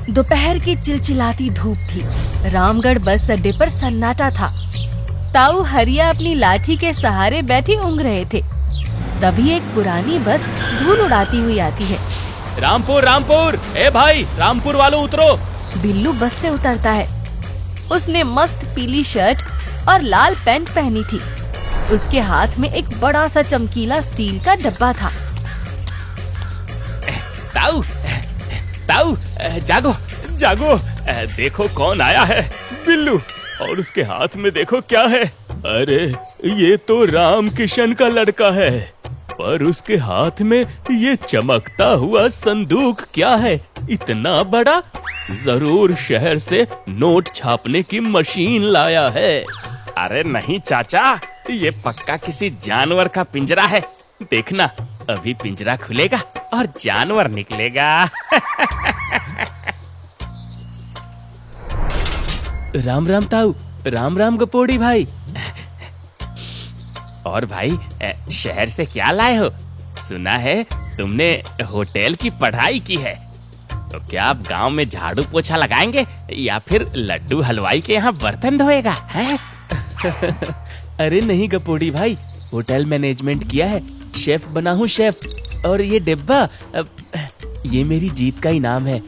दोपहर की चिलचिलाती धूप थी। रामगढ़ बस अड्डे पर सन्नाटा था। ताऊ हरिया अपनी लाठी के सहारे बैठे ऊँघ रहे थे। तभी एक पुरानी बस धूल उड़ाती हुई आती है। रामपुर रामपुर, ए भाई रामपुर वालों उतरो। बिल्लू बस से उतरता है। उसने मस्त पीली शर्ट और लाल पैंट पहनी थी। उसके हाथ में एक बड़ा सा चमकीला स्टील का डब्बा था। ताऊ ताऊ, जागो जागो, देखो कौन आया है। बिल्लू, और उसके हाथ में देखो क्या है। अरे ये तो राम किशन का लड़का है, पर उसके हाथ में ये चमकता हुआ संदूक क्या है, इतना बड़ा? जरूर शहर से नोट छापने की मशीन लाया है। अरे नहीं चाचा, ये पक्का किसी जानवर का पिंजरा है। देखना, अभी पिंजरा खुलेगा और जानवर निकलेगा। राम राम ताऊ, राम राम गपोड़ी भाई। और भाई, शहर से क्या लाए हो? सुना है तुमने होटल की पढ़ाई की है, तो क्या आप गांव में झाड़ू पोछा लगाएंगे या फिर लड्डू हलवाई के यहाँ बर्तन धोएगा हैं? अरे नहीं गपोड़ी भाई, होटल मैनेजमेंट किया है, शेफ बना हूँ शेफ। और ये डिब्बा, ये मेरी जीत का इनाम है।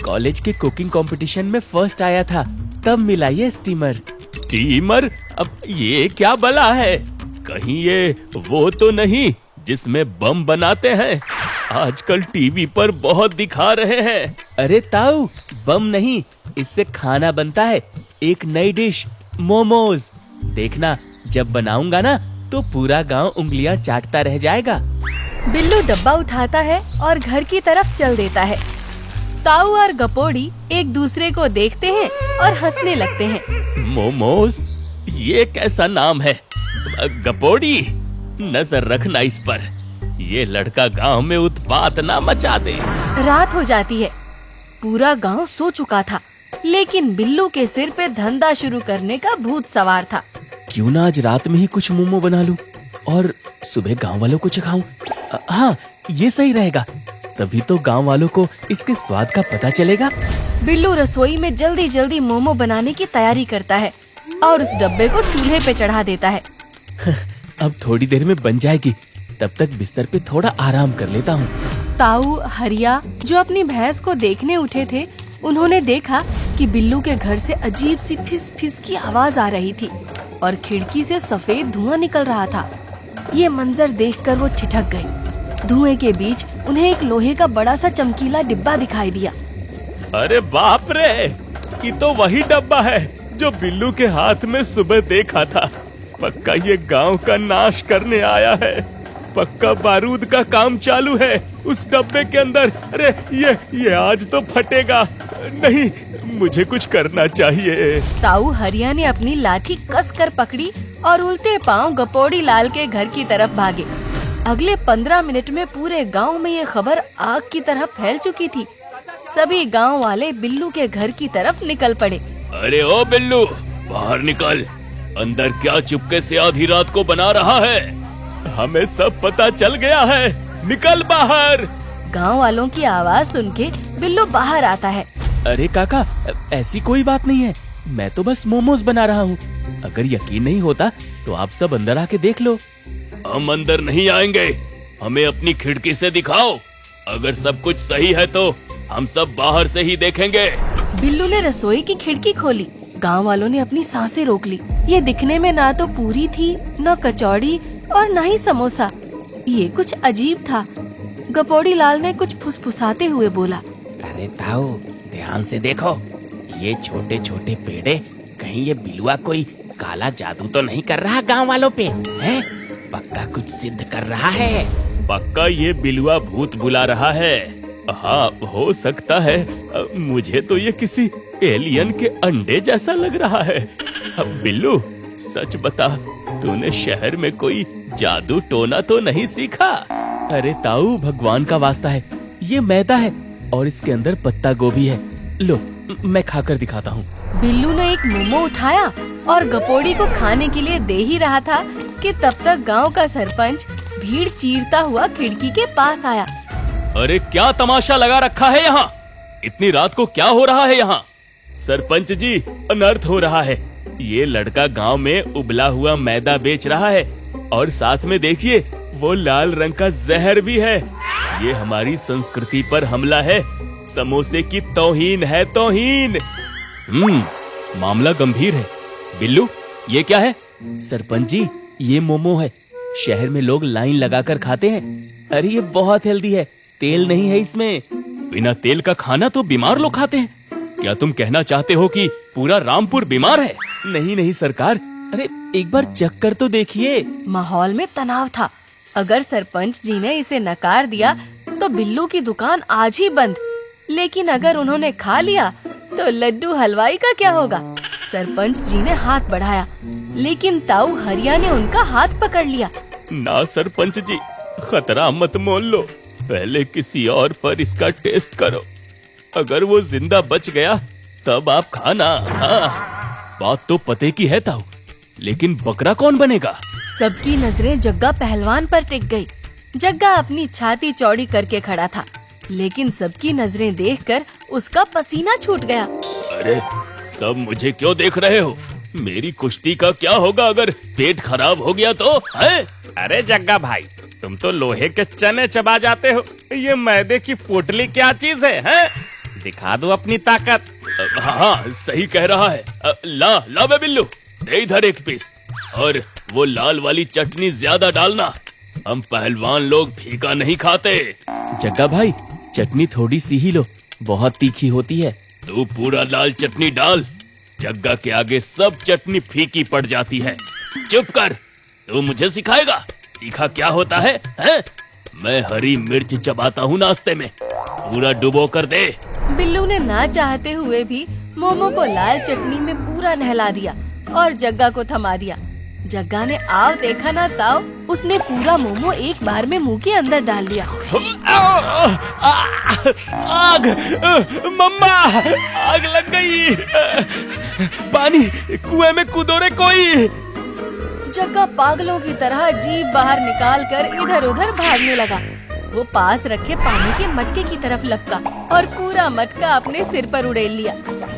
कॉलेज के कुकिंग कंपटीशन में फर्स्ट आया था, तब मिला ये स्टीमर। स्टीमर? अब ये क्या बला है? कहीं ये वो तो नहीं जिसमें बम बनाते हैं? आजकल टीवी पर बहुत दिखा रहे हैं। अरे ताऊ, बम नहीं, इससे खाना बनता है, एक नई डिश, मोमोज। देखना, जब बनाऊंगा ना तो पूरा गांव उंगलियां चाटता रह जाएगा। बिल्लू डब्बा उठाता है और घर की तरफ चल देता है। ताऊ और गपोड़ी एक दूसरे को देखते हैं और हंसने लगते हैं। मोमोज? ये कैसा नाम है? गपोड़ी, नजर रखना इस पर, ये लड़का गांव में उत्पात ना मचा दे। रात हो जाती है। पूरा गांव सो चुका था, लेकिन बिल्लू के सिर पे धंधा शुरू करने का भूत सवार था। क्यों ना आज रात में ही कुछ मोमो बना लूं और सुबह गांव वालों को चखाऊं। हाँ, ये सही रहेगा, तभी तो गांव वालों को इसके स्वाद का पता चलेगा। बिल्लू रसोई में जल्दी जल्दी मोमो बनाने की तैयारी करता है और उस डब्बे को चूल्हे पे चढ़ा देता है। अब थोड़ी देर में बन जाएगी, तब तक बिस्तर पे थोड़ा आराम कर लेता हूँ। ताऊ हरिया, जो अपनी भैंस को देखने उठे थे, उन्होंने देखा कि बिल्लू के घर से अजीब सी फिस फिस की आवाज आ रही थी और खिड़की से सफेद धुआं निकल रहा था। ये मंजर देखकर वो ठिठक गए। धुएं के बीच उन्हें एक लोहे का बड़ा सा चमकीला डिब्बा दिखाई दिया। अरे बाप रे, ये तो वही डब्बा है जो बिल्लू के हाथ में सुबह देखा था। पक्का ये गांव का नाश करने आया है। पक्का बारूद का काम चालू है उस डब्बे के अंदर। अरे ये आज तो फटेगा। नहीं, मुझे कुछ करना चाहिए। ताऊ हरिया ने अपनी लाठी कसकर पकड़ी और उल्टे पांव गपोड़ी लाल के घर की तरफ भागे। अगले 15 मिनट में पूरे गांव में ये खबर आग की तरह फैल चुकी थी। सभी गांव वाले बिल्लू के घर की तरफ निकल पड़े। अरे ओ बिल्लू, बाहर निकल, अंदर क्या चुपके से आधी रात को बना रहा है? हमें सब पता चल गया है, निकल बाहर। गांव वालों की आवाज सुन के बिल्लू बाहर आता है। अरे काका, ऐसी कोई बात नहीं है, मैं तो बस मोमोज बना रहा हूँ। अगर यकीन नहीं होता तो आप सब अंदर आके देख लो। हम अंदर नहीं आएंगे, हमें अपनी खिड़की से दिखाओ। अगर सब कुछ सही है तो हम सब बाहर से ही देखेंगे। बिल्लू ने रसोई की खिड़की खोली। गांव वालों ने अपनी सांसें रोक ली। ये दिखने में ना तो पूरी थी, न कचौड़ी और न ही समोसा। ये कुछ अजीब था। गपोड़ी लाल ने कुछ फुसफुसाते हुए बोला, अरे ताऊ, ध्यान से देखो, ये छोटे छोटे पेड़े, कहीं ये बिलुआ कोई काला जादू तो नहीं कर रहा गांव वालों पे? हैं? पक्का कुछ सिद्ध कर रहा है। पक्का ये बिलुआ भूत बुला रहा है। हाँ, हो सकता है। मुझे तो ये किसी एलियन के अंडे जैसा लग रहा है। अब बिल्लू, सच बता, तूने शहर में कोई जादू टोना तो नहीं सीखा? अरे ताऊ, भगवान का वास्ता है, ये मैदा है और इसके अंदर पत्ता गोभी है। लो, मैं खाकर दिखाता हूँ। बिल्लू ने एक मोमो उठाया और गपोड़ी को खाने के लिए दे ही रहा था कि तब तक गांव का सरपंच भीड़ चीरता हुआ खिड़की के पास आया। अरे क्या तमाशा लगा रखा है यहाँ? इतनी रात को क्या हो रहा है यहाँ? सरपंच जी, अनर्थ हो रहा है। ये लड़का गांव में उबला हुआ मैदा बेच रहा है और साथ में देखिए वो लाल रंग का जहर भी है। ये हमारी संस्कृति पर हमला है। समोसे की तौहीन है, तौहीन। मामला गंभीर है। बिल्लू, ये क्या है? सरपंच जी, ये मोमो है। शहर में लोग लाइन लगाकर खाते हैं। अरे ये बहुत हेल्दी है, तेल नहीं है इसमें। बिना तेल का खाना तो बीमार लोग खाते हैं। क्या तुम कहना चाहते हो कि पूरा रामपुर बीमार है? नहीं नहीं सरकार, अरे एक बार चख कर तो देखिए। माहौल में तनाव था। अगर सरपंच जी ने इसे नकार दिया तो बिल्लू की दुकान आज ही बंद। लेकिन अगर उन्होंने खा लिया तो लड्डू हलवाई का क्या होगा? सरपंच जी ने हाथ बढ़ाया, लेकिन ताऊ हरिया ने उनका हाथ पकड़ लिया। ना सरपंच जी, खतरा मत मोल लो। पहले किसी और पर इसका टेस्ट करो। अगर वो जिंदा बच गया तब आप खाना। हाँ, बात तो पते की है ताऊ, लेकिन बकरा कौन बनेगा? सबकी नजरें जग्गा पहलवान पर टिक गई। जग्गा अपनी छाती चौड़ी करके खड़ा था, लेकिन सबकी नजरें देखकर उसका पसीना छूट गया। अरे सब मुझे क्यों देख रहे हो? मेरी कुश्ती का क्या होगा अगर पेट खराब हो गया तो? है? अरे जग्गा भाई, तुम तो लोहे के चने चबा जाते हो। ये मैदे की पोटली क्या चीज है? दिखा दो अपनी ताकत। हाँ, सही कह रहा है। ला बे बिल्लू, दे इधर एक पीस। और वो लाल वाली चटनी ज्यादा डालना। हम पहलवान लोग फीका नहीं खाते। जग्गा भाई, चटनी थोड़ी सी ही लो, बहुत तीखी होती है। तू पूरा लाल चटनी डाल। जग्गा के आगे सब चटनी फीकी पड़ जाती है। चुप कर, तू मुझे सिखाएगा तीखा क्या होता है? मैं हरी मिर्च चबाता हूँ नाश्ते में, पूरा डुबो कर दे। बिल्लू ने ना चाहते हुए भी मोमो को लाल चटनी में पूरा नहला दिया और जग्गा को थमा दिया। जग्गा ने आव देखा ना ताव, उसने पूरा मोमो एक बार में मुंह के अंदर डाल दिया। आग! मम्मा, आग लग गई। पानी, कुएं में कूदो रे कोई। जग्गा पागलों की तरह जीभ बाहर निकाल कर इधर उधर भागने लगा। वो पास रखे पानी के मटके की तरफ लपका और पूरा मटका अपने सिर पर उड़ेल लिया,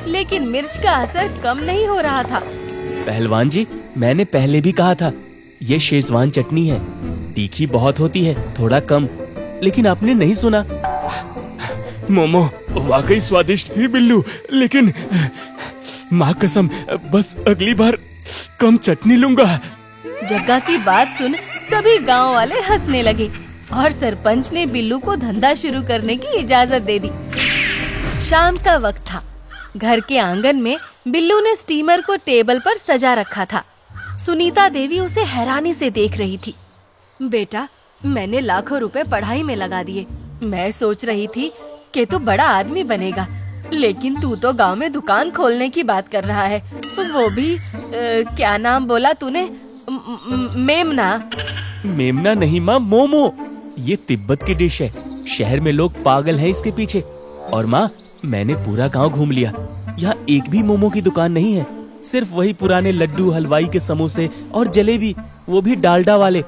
लेकिन मिर्च का असर कम नहीं हो रहा था। पहलवान जी, मैंने पहले भी कहा था, ये शेजवान चटनी है, तीखी बहुत होती है, थोड़ा कम। लेकिन आपने नहीं सुना। मोमो वाकई स्वादिष्ट थी बिल्लू, लेकिन माँ कसम, बस अगली बार कम चटनी लूंगा। जग्गा की बात सुन सभी गांव वाले हंसने लगे और सरपंच ने बिल्लू को धंधा शुरू करने की इजाजत दे दी। शाम का वक्त था। घर के आंगन में बिल्लू ने स्टीमर को टेबल पर सजा रखा था। सुनीता देवी उसे हैरानी से देख रही थी। बेटा, मैंने लाखों रुपए पढ़ाई में लगा दिए। मैं सोच रही थी कि तू बड़ा आदमी बनेगा, लेकिन तू तो गांव में दुकान खोलने की बात कर रहा है। वो भी क्या नाम बोला तूने? मेमना? मेमना नहीं माँ, मोमो। ये तिब्बत की डिश है। शहर में लोग पागल हैं इसके पीछे। और माँ, मैंने पूरा गांव घूम लिया, यहाँ एक भी मोमो की दुकान नहीं है। सिर्फ वही पुराने लड्डू हलवाई के समोसे और जलेबी, वो भी डालडा वाले।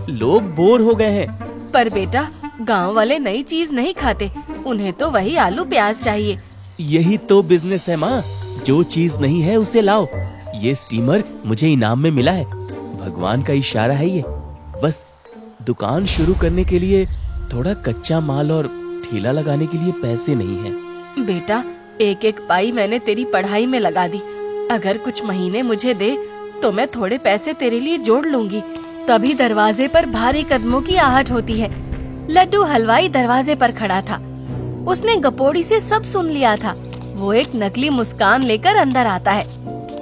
लोग बोर हो गए हैं। पर बेटा, गांव वाले नई चीज नहीं खाते, उन्हें तो वही आलू प्याज चाहिए। यही तो बिजनेस है माँ, जो चीज नहीं है उसे लाओ। ये स्टीमर मुझे इनाम में मिला है, भगवान का इशारा है ये। बस दुकान शुरू करने के लिए थोड़ा कच्चा माल और ठेला लगाने के लिए पैसे नहीं है। बेटा, एक एक पाई मैंने तेरी पढ़ाई में लगा दी। अगर कुछ महीने मुझे दे तो मैं थोड़े पैसे तेरे लिए जोड़ लूंगी। तभी दरवाजे पर भारी कदमों की आहट होती है। लड्डू हलवाई दरवाजे पर खड़ा था। उसने गपोड़ी से सब सुन लिया था। वो एक नकली मुस्कान लेकर अंदर आता है।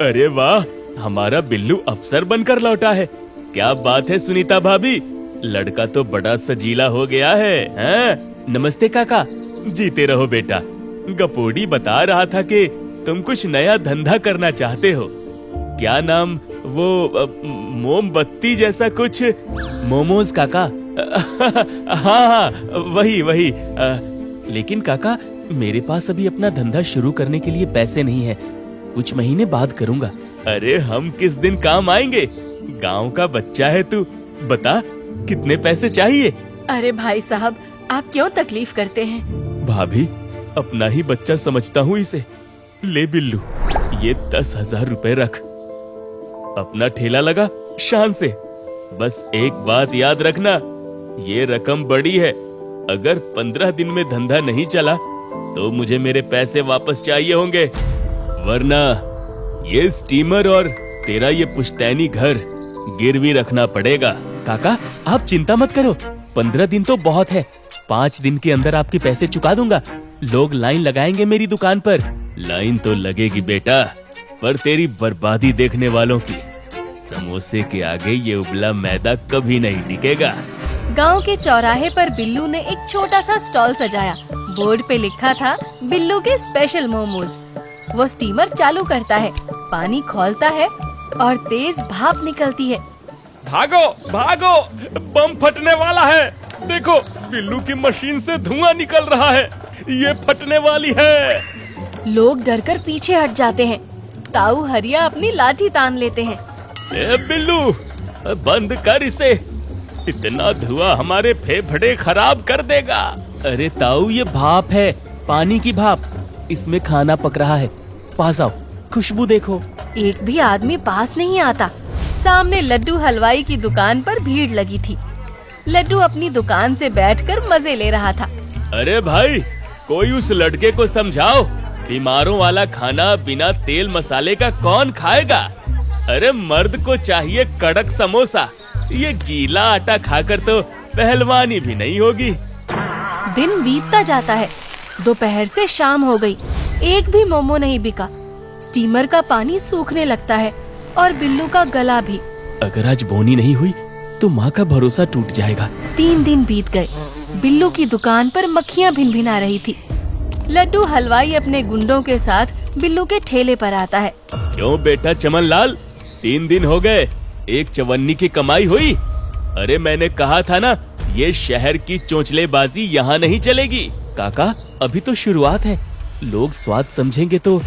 अरे वाह, हमारा बिल्लू अफसर बनकर लौटा है। क्या बात है सुनीता भाभी, लड़का तो बड़ा सजीला हो गया है, हैं? नमस्ते काका। जीते रहो बेटा। गपोड़ी बता रहा था कि तुम कुछ नया धंधा करना चाहते हो। क्या नाम? वो मोमबत्ती जैसा कुछ। मोमोज काका। हाँ, वही। लेकिन काका, मेरे पास अभी अपना धंधा शुरू करने के लिए पैसे नहीं है। कुछ महीने बाद करूंगा। अरे हम किस दिन काम आएंगे? गांव का बच्चा है तू, बता कितने पैसे चाहिए? अरे भाई साहब, आप क्यों तकलीफ करते हैं? भाभी, अपना ही बच्चा समझता हूँ इसे। ले बिल्लू, ये 10,000 रुपए रख। अपना ठेला लगा शान से। बस एक बात याद रखना, ये रकम बड़ी है। अगर 15 दिन में धंधा नहीं चला तो मुझे मेरे पैसे वापस चाहिए होंगे, वरना ये स्टीमर और तेरा ये पुश्तैनी घर गिरवी रखना पड़ेगा। काका, आप चिंता मत करो, 15 दिन तो बहुत है। 5 दिन के अंदर आपके पैसे चुका दूंगा। लोग लाइन लगाएंगे मेरी दुकान पर। लाइन तो लगेगी बेटा, पर तेरी बर्बादी देखने वालों की। समोसे के आगे ये उबला मैदा कभी नहीं टिकेगा। गांव के चौराहे पर बिल्लू ने एक छोटा सा स्टॉल सजाया। बोर्ड पे लिखा था बिल्लू के स्पेशल मोमोज। वो स्टीमर चालू करता है, पानी खौलता है और तेज भाप निकलती है। भागो भागो, बम फटने वाला है। देखो, बिल्लू की मशीन से धुआं निकल रहा है, ये फटने वाली है। लोग डरकर पीछे हट जाते हैं। ताऊ हरिया अपनी लाठी तान लेते हैं। ए बिल्लू, बंद कर इसे, इतना धुआं हमारे फेफड़े खराब कर देगा। अरे ताऊ, ये भाप है, पानी की भाप, इसमें खाना पक रहा है। पास आओ, खुशबू देखो। एक भी आदमी पास नहीं आता। सामने लड्डू हलवाई की दुकान पर भीड़ लगी थी। लड्डू अपनी दुकान से बैठकर मजे ले रहा था। अरे भाई, कोई उस लड़के को समझाओ, बीमारों वाला खाना बिना तेल मसाले का कौन खाएगा। अरे मर्द को चाहिए कड़क समोसा, ये गीला आटा खाकर तो पहलवानी भी नहीं होगी। दिन बीतता जाता है। दोपहर से शाम हो गई, एक भी मोमो नहीं बिका। स्टीमर का पानी सूखने लगता है और बिल्लू का गला भी। अगर आज बोनी नहीं हुई तो माँ का भरोसा टूट जाएगा। 3 दिन बीत गए। बिल्लू की दुकान पर मक्खियाँ भिनभिना रही थी। लड्डू हलवाई अपने गुंडों के साथ बिल्लू के ठेले पर आता है। क्यों बेटा चमनलाल, 3 दिन हो गए, एक चवन्नी की कमाई हुई? अरे मैंने कहा था ना, ये शहर की चोंचलेबाजी यहाँ नहीं चलेगी। काका, अभी तो शुरुआत है, लोग स्वाद समझेंगे तो।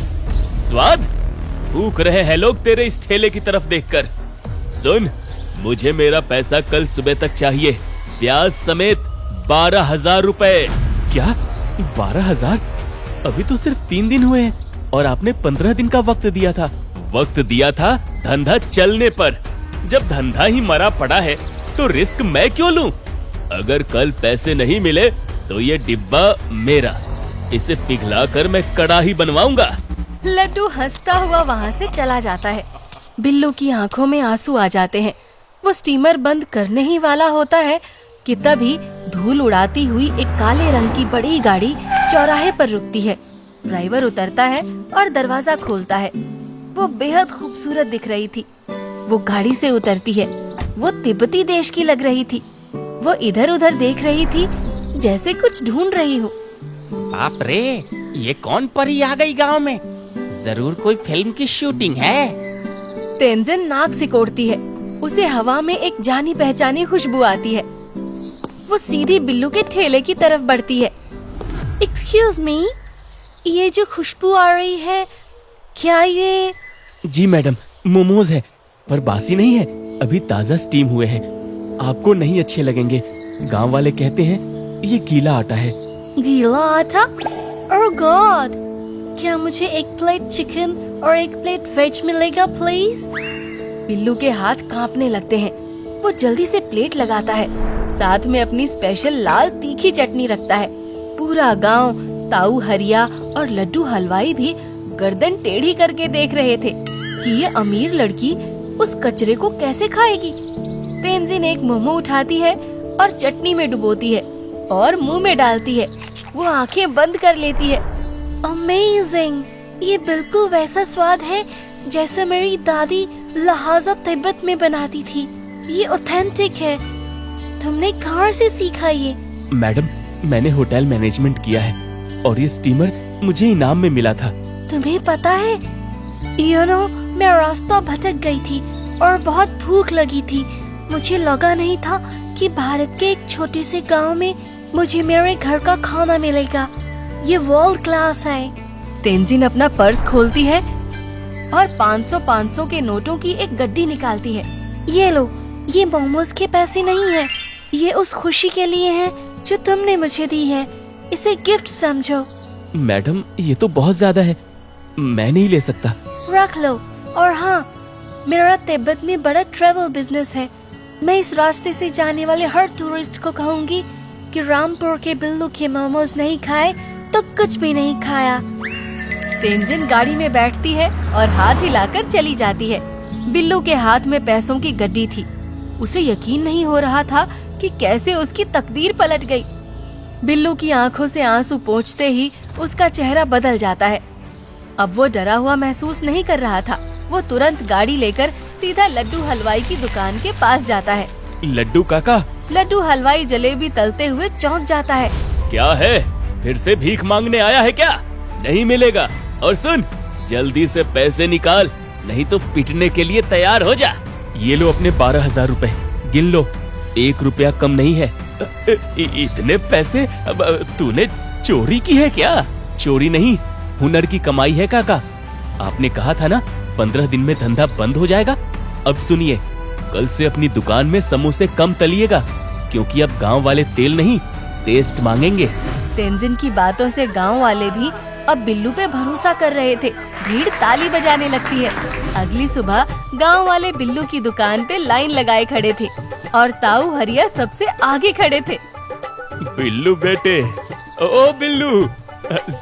स्वाद? भूख रहे हैं लोग तेरे इस ठेले की तरफ देखकर। सुन, मुझे मेरा पैसा कल सुबह तक चाहिए, ब्याज समेत 12,000 रुपए। क्या 12,000? अभी तो सिर्फ 3 दिन हुए हैं और आपने 15 दिन का वक्त दिया था। वक्त दिया था धंधा चलने पर। जब धंधा ही मरा पड़ा है तो रिस्क मैं क्यों लूं? अगर कल पैसे नहीं मिले तो ये डिब्बा मेरा, इसे पिघलाकर मैं कड़ाही बनवाऊंगा। लड्डू हंसता हुआ वहाँ से चला जाता है। बिल्लू की आंखों में आंसू आ जाते हैं। वो स्टीमर बंद करने ही वाला होता है कि तभी धूल उड़ाती हुई एक काले रंग की बड़ी गाड़ी चौराहे पर रुकती है। ड्राइवर उतरता है और दरवाजा खोलता है। वो बेहद खूबसूरत दिख रही थी। वो गाड़ी से उतरती है। वो तिब्बती देश की लग रही थी। वो इधर उधर देख रही थी जैसे कुछ ढूंढ रही हो। बाप रे, ये कौन परी आ गई गांव में? जरूर कोई फिल्म की शूटिंग है। तेंजिन नाक सिकोड़ती है। उसे हवा में एक जानी पहचानी खुशबू आती है। वो सीधी बिल्लू के ठेले की तरफ बढ़ती है। एक्सक्यूज मी, ये जो खुशबू आ रही है, क्या ये? जी मैडम, मोमोज है, पर बासी नहीं है, अभी ताज़ा स्टीम हुए हैं। आपको नहीं अच्छे लगेंगे, गांव वाले कहते हैं ये गीला आटा है। गीला आटा? ओह गॉड! क्या मुझे एक प्लेट चिकन और एक प्लेट वेज मिलेगा प्लीज? बिल्लू के हाथ कांपने लगते हैं। वो जल्दी से प्लेट लगाता है, साथ में अपनी स्पेशल लाल तीखी चटनी रखता है। पूरा गांव, ताऊ हरिया और लड्डू हलवाई भी गर्दन टेढ़ी करके देख रहे थे कि ये अमीर लड़की उस कचरे को कैसे खाएगी। तेंजिन एक मोमो उठाती है और चटनी में डुबोती है और मुंह में डालती है। वो आंखें बंद कर लेती है। अमेजिंग! ये बिल्कुल वैसा स्वाद है जैसे मेरी दादी लहाजा तिब्बत में बनाती थी। ये ऑथेंटिक है। तुमने कहाँ से सीखा ये? मैडम, मैंने होटल मैनेजमेंट किया है और ये स्टीमर मुझे इनाम में मिला था। तुम्हें पता है, मैं रास्ता भटक गई थी और बहुत भूख लगी थी। मुझे लगा नहीं था कि भारत के एक छोटे से गांव में मुझे मेरे घर का खाना मिलेगा। ये वर्ल्ड क्लास है। तेंजिन अपना पर्स खोलती है और 500 के नोटों की एक गड्डी निकालती है। ये लो, ये मोमोज के पैसे नहीं है, ये उस खुशी के लिए है जो तुमने मुझे दी है। इसे गिफ्ट समझो। मैडम ये तो बहुत ज्यादा है, मैं नहीं ले सकता। रख लो। और हाँ, मेरा तिब्बत में बड़ा ट्रेवल बिजनेस है। मैं इस रास्ते से जाने वाले हर टूरिस्ट को कहूँगी कि रामपुर के बिल्लू के मोमोज नहीं खाए तो कुछ भी नहीं खाया। तेंजिन गाड़ी में बैठती है और हाथ हिलाकर चली जाती है। बिल्लू के हाथ में पैसों की गड्डी थी। उसे यकीन नहीं हो रहा था कि कैसे उसकी तकदीर पलट गई। बिल्लू की आंखों से आंसू पोंछते ही उसका चेहरा बदल जाता है। अब वो डरा हुआ महसूस नहीं कर रहा था। वो तुरंत गाड़ी लेकर सीधा लड्डू हलवाई की दुकान के पास जाता है। लड्डू काका। लड्डू हलवाई जलेबी तलते हुए चौंक जाता है। क्या है, फिर से भीख मांगने आया है क्या? नहीं मिलेगा। और सुन, जल्दी से पैसे निकाल, नहीं तो पिटने के लिए तैयार हो जा। ये लो अपने 12,000 रुपए, गिन लो, 1 रुपया कम नहीं है। इतने पैसे? तूने चोरी की है क्या? चोरी नहीं, हुनर की कमाई है काका। आपने कहा था ना 15 दिन में धंधा बंद हो जाएगा। अब सुनिए, कल से अपनी दुकान में समोसे कम तलिएगा, क्योंकि अब गांव वाले तेल नहीं, टेस्ट मांगेंगे। तेंजिन की बातों से गांव वाले भी अब बिल्लू पे भरोसा कर रहे थे। भीड़ ताली बजाने लगती है। अगली सुबह गांव वाले बिल्लू की दुकान पे लाइन लगाए खड़े थे और ताऊ हरिया सबसे आगे खड़े थे। बिल्लू बेटे, ओ बिल्लू,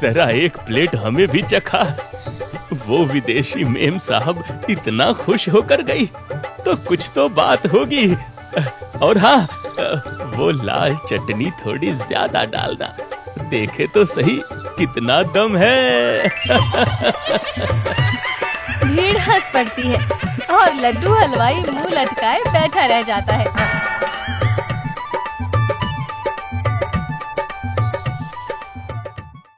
जरा एक प्लेट हमें भी चखा। वो विदेशी मेम साहब इतना खुश होकर गई तो कुछ तो बात होगी। और हाँ, वो लाल चटनी थोड़ी ज्यादा डालना, देखे तो सही कितना दम है। भीड़ हंस पड़ती है और लड्डू हलवाई मुंह लटकाए बैठा रह जाता है।